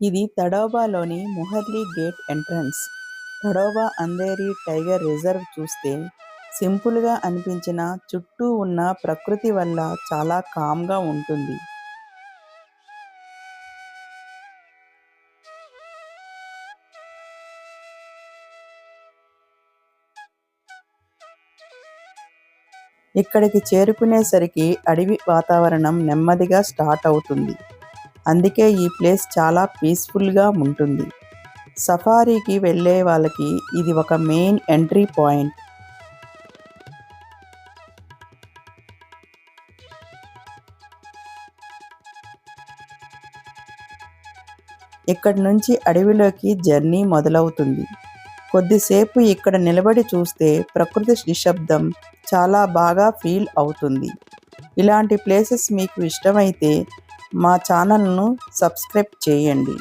ఇది తడోబాలోని Moharli gate entrance. Tadoba Andhari tiger reserve చూస్తే సింపుల్గా అనిపించిన చుట్టూ ఉన్న ప్రకృతి వల్ల చాలా కామ్గా ఉంటుంది. ఇక్కడికి చేరుకునేసరికి అడవి వాతావరణం నెమ్మదిగా స్టార్ట్ అవుతుంది. అందుకే ఈ ప్లేస్ చాలా పీస్ఫుల్గా ఉంటుంది. సఫారీకి వెళ్ళే వాళ్ళకి ఇది ఒక మెయిన్ ఎంట్రీ పాయింట్. ఇక్కడి నుంచి అడవిలోకి జర్నీ మొదలవుతుంది. కొద్దిసేపు ఇక్కడ నిలబడి చూస్తే ప్రకృతి నిశ్శబ్దం చాలా బాగా ఫీల్ అవుతుంది. ఇలాంటి ప్లేసెస్ మీకు ఇష్టమైతే మా ఛానల్ను సబ్స్క్రైబ్ చేయండి.